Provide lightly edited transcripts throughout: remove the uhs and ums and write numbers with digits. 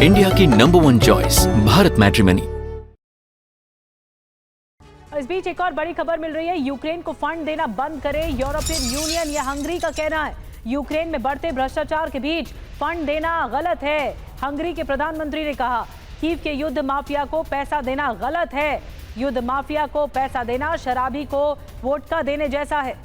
India की number 1 choice Bharat matrimony. इस बीच एक और बड़ी खबर मिल रही है। यूक्रेन को फंड देना बंद करे यूरोपियन यूनियन, यह हंगरी का कहना है। यूक्रेन में बढ़ते भ्रष्टाचार के बीच फंड देना गलत है। हंगरी के प्रधानमंत्री ने कहा कीव के युद्ध माफिया को पैसा देना गलत है। युद्ध माफिया को पैसा देना शराबी को वोडका देने जैसा है।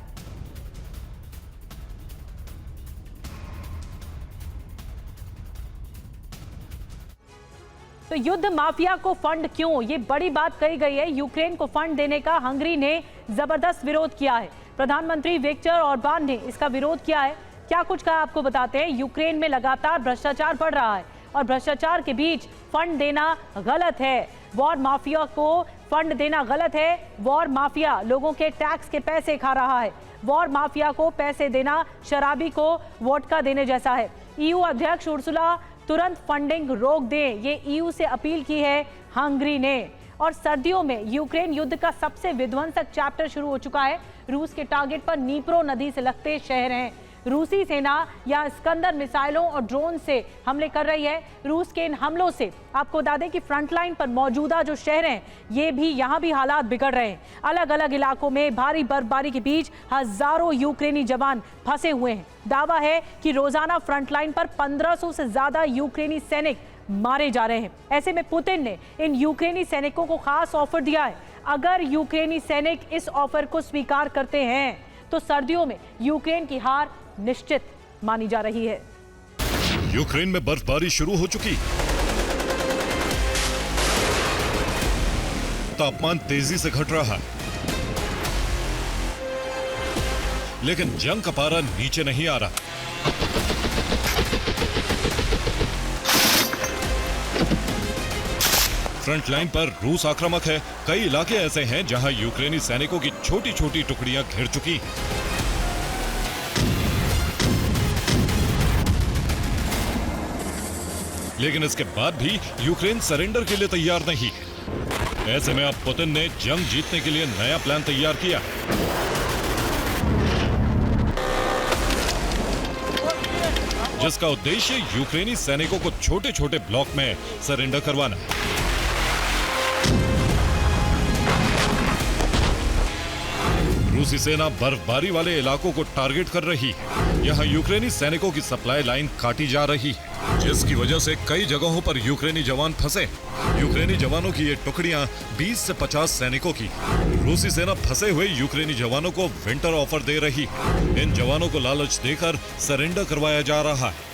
तो युद्ध माफिया को फंड क्यों, ये बड़ी बात कही गई है। यूक्रेन को फंड देने का हंगरी ने जबरदस्त विरोध किया है। प्रधानमंत्री विक्टर ऑर्बान ने इसका विरोध किया है। क्या कुछ कहा आपको बताते हैं। यूक्रेन में लगातार भ्रष्टाचार बढ़ रहा है और भ्रष्टाचार के बीच फंड देना गलत है। वॉर माफिया को फंड देना गलत है। वॉर माफिया लोगों के टैक्स के पैसे खा रहा है। वॉर माफिया को पैसे देना शराबी को वोडका देने जैसा है। ईयू अध्यक्ष उर्सुला तुरंत फंडिंग रोक दें, ये ईयू से अपील की है हंगरी ने। और सर्दियों में यूक्रेन युद्ध का सबसे विध्वंसक चैप्टर शुरू हो चुका है। रूस के टारगेट पर नीप्रो नदी से लगते शहर हैं। रूसी सेना या स्कंदर मिसाइलों और ड्रोन से हमले कर रही है। रूस के इन हमलों से आपको बता दें कि फ्रंट लाइन पर मौजूदा जो शहर हैं, ये भी यहाँ भी हालात बिगड़ रहे हैं। अलग अलग इलाकों में भारी बर्फबारी के बीच हजारों यूक्रेनी जवान फंसे हुए हैं। दावा है कि रोजाना फ्रंट लाइन पर 1500 से ज्यादा यूक्रेनी सैनिक मारे जा रहे हैं। ऐसे में पुतिन ने इन यूक्रेनी सैनिकों को खास ऑफर दिया है। अगर यूक्रेनी सैनिक इस ऑफर को स्वीकार करते हैं तो सर्दियों में यूक्रेन की हार निश्चित मानी जा रही है। यूक्रेन में बर्फबारी शुरू हो चुकी, तापमान तेजी से घट रहा है, लेकिन जंग का पारा नीचे नहीं आ रहा। फ्रंट लाइन पर रूस आक्रामक है। कई इलाके ऐसे हैं जहां यूक्रेनी सैनिकों की छोटी छोटी टुकड़ियां घिर चुकी। लेकिन इसके बाद भी यूक्रेन सरेंडर के लिए तैयार नहीं है। ऐसे में अब पुतिन ने जंग जीतने के लिए नया प्लान तैयार किया। जिसका उद्देश्य यूक्रेनी सैनिकों को छोटे छोटे ब्लॉक में सरेंडर करवाना है। रूसी सेना बर्फबारी वाले इलाकों को टारगेट कर रही है। यहाँ यूक्रेनी सैनिकों की सप्लाई लाइन काटी जा रही है, जिसकी वजह से कई जगहों पर यूक्रेनी जवान फंसे। यूक्रेनी जवानों की ये टुकड़ियां 20 से 50 सैनिकों की। रूसी सेना फंसे हुए यूक्रेनी जवानों को विंटर ऑफर दे रही है। इन जवानों को लालच देकर सरेंडर करवाया जा रहा है।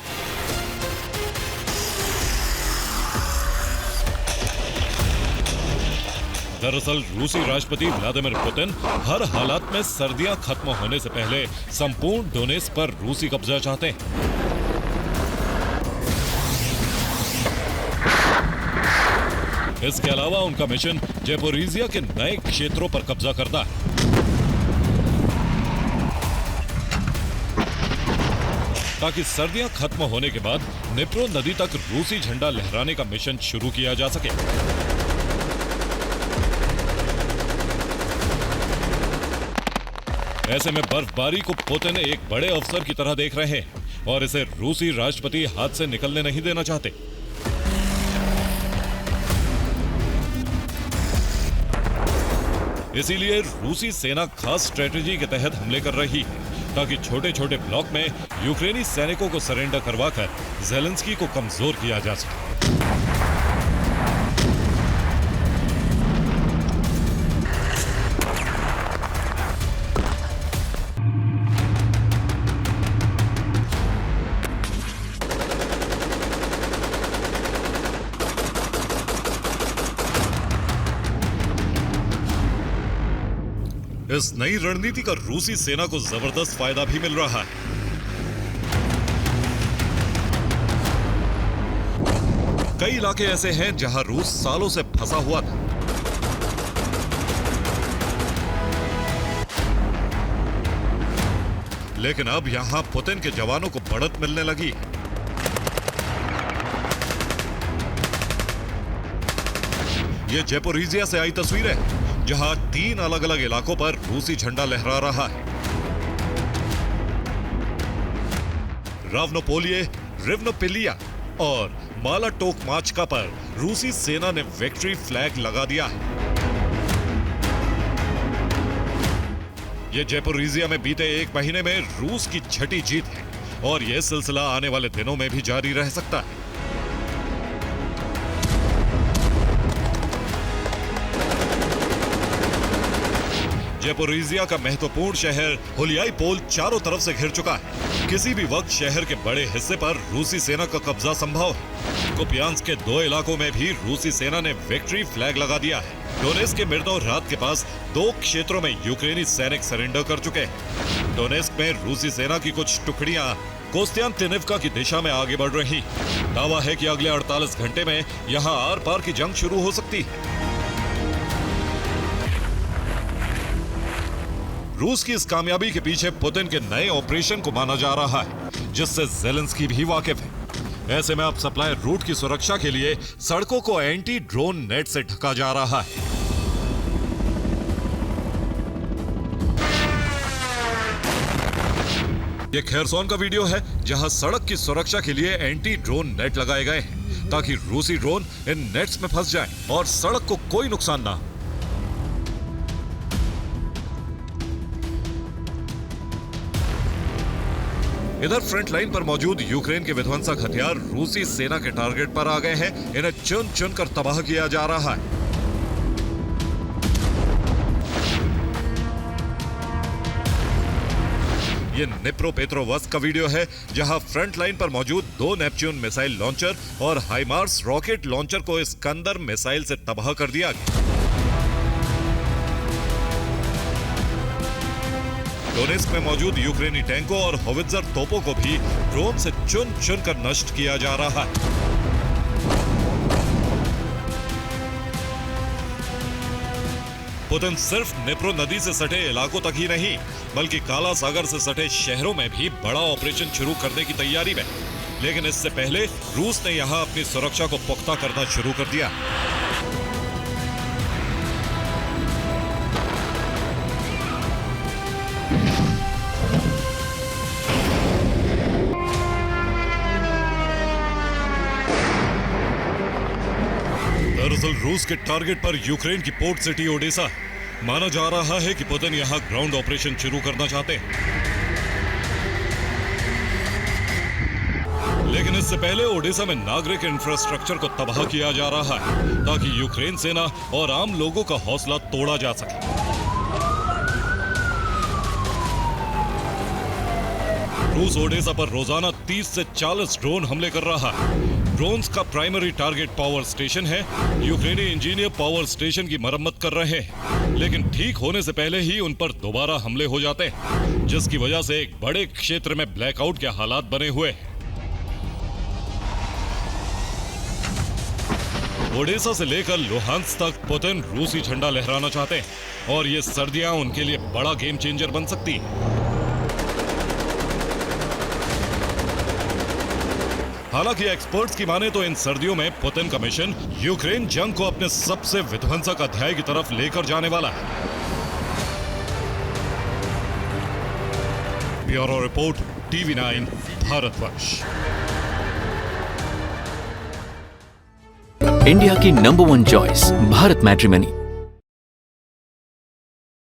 दरअसल रूसी राष्ट्रपति व्लादिमीर पुतिन हर हालात में सर्दियां खत्म होने से पहले संपूर्ण डोनेट्स्क पर रूसी कब्जा चाहते हैं। इसके अलावा उनका मिशन ज़ेपोरिज़िया के नए क्षेत्रों पर कब्जा करना है। ताकि सर्दियां खत्म होने के बाद नीप्रो नदी तक रूसी झंडा लहराने का मिशन शुरू किया जा सके। ऐसे में बर्फबारी को पुतिन एक बड़े अवसर की तरह देख रहे हैं और इसे रूसी राष्ट्रपति हाथ से निकलने नहीं देना चाहते। इसीलिए रूसी सेना खास स्ट्रेटेजी के तहत हमले कर रही है ताकि छोटे छोटे ब्लॉक में यूक्रेनी सैनिकों को सरेंडर करवाकर ज़ेलेंस्की को कमजोर किया जा सके। इस नई रणनीति का रूसी सेना को जबरदस्त फायदा भी मिल रहा है। कई इलाके ऐसे हैं जहां रूस सालों से फंसा हुआ था। लेकिन अब यहां पुतिन के जवानों को बढ़त मिलने लगी। ये ज़ेपोरिज़िया से आई तस्वीर है जहां 3 अलग अलग इलाकों पर रूसी झंडा लहरा रहा है। रावनोपोलिये, रिवनोपिलिया और बालाटोक माचका पर रूसी सेना ने विक्ट्री फ्लैग लगा दिया है। ये ज़ैपोरिज़िया में बीते एक महीने में रूस की छठी जीत है और यह सिलसिला आने वाले दिनों में भी जारी रह सकता है। ज़ैपोरिज़िया का महत्वपूर्ण शहर हुलियाई पोल चारों तरफ से घिर चुका है। किसी भी वक्त शहर के बड़े हिस्से पर रूसी सेना का कब्जा संभव है। कुपियांस्क के 2 इलाकों में भी रूसी सेना ने विक्ट्री फ्लैग लगा दिया है। डोनेस्क के मिर्नोराद के पास 2 क्षेत्रों में यूक्रेनी सैनिक सरेंडर कर चुके हैं। डोनेस्क में रूसी सेना की कुछ टुकड़ियां कोस्त्यांतिनिवका की दिशा में आगे बढ़ रही। दावा है कि अगले 48 घंटे में यहां आर पार की जंग शुरू हो सकती है। रूस की इस कामयाबी के पीछे पुतिन के नए ऑपरेशन को माना जा रहा है, जिससे ज़ेलेंस्की भी वाकिफ है। ऐसे में अब सप्लाई रूट की सुरक्षा के लिए सड़कों को एंटी ड्रोन नेट से ढका जा रहा है। ये खेरसोन का वीडियो है, जहां सड़क की सुरक्षा के लिए एंटी ड्रोन नेट लगाए गए हैं ताकि रूसी ड्रोन इन नेट्स में फंस जाएं और सड़क को कोई नुकसान ना हो। इधर फ्रंट लाइन पर मौजूद यूक्रेन के विध्वंसक हथियार रूसी सेना के टारगेट पर आ गए हैं। इन्हें चुन चुन कर तबाह किया जा रहा है। ये निप्रोपेट्रोवस्क का वीडियो है, जहां फ्रंट लाइन पर मौजूद 2 नेपच्यून मिसाइल लॉन्चर और हाइमार्स रॉकेट लॉन्चर को इस्कंदर मिसाइल से तबाह कर दिया गया। डोनेस्क में मौजूद यूक्रेनी टैंकों और होवित्जर तोपों को भी ड्रोन से चुन चुन कर नष्ट किया जा रहा है। पुतिन सिर्फ निप्रो नदी से सटे इलाकों तक ही नहीं, बल्कि काला सागर से सटे शहरों में भी बड़ा ऑपरेशन शुरू करने की तैयारी में। लेकिन इससे पहले रूस ने यहां अपनी सुरक्षा को पुख्ता करना शुरू कर दिया। दरअसल रूस के टारगेट पर यूक्रेन की पोर्ट सिटी ओडेसा है। माना जा रहा है कि पुतिन यहां ग्राउंड ऑपरेशन शुरू करना चाहते हैं। लेकिन इससे पहले ओडेसा में नागरिक इंफ्रास्ट्रक्चर को तबाह किया जा रहा है ताकि यूक्रेन सेना और आम लोगों का हौसला तोड़ा जा सके। रूस ओडेसा पर रोजाना 30 से 40 ड्रोन हमले कर रहा है। ड्रोन्स का प्राइमरी टारगेट पावर स्टेशन है। यूक्रेनी इंजीनियर पावर स्टेशन की मरम्मत कर रहे हैं, लेकिन ठीक होने से पहले ही उन पर दोबारा हमले हो जाते हैं, जिसकी वजह से एक बड़े क्षेत्र में ब्लैकआउट के हालात बने हुए हैं। ओडेसा से लेकर लुहांस्क तक पुतिन रूसी झंडा लहराना चाहते हैं और ये सर्दियां उनके लिए बड़ा गेम चेंजर बन सकती है। हालांकि एक्सपर्ट्स की माने तो इन सर्दियों में पुतिन का मिशन यूक्रेन जंग को अपने सबसे विध्वंसक अध्याय की तरफ लेकर जाने वाला है। Bureau report, TV9 Bharatvarsh. India की नंबर 1 चॉइस भारत मैट्रिमनी।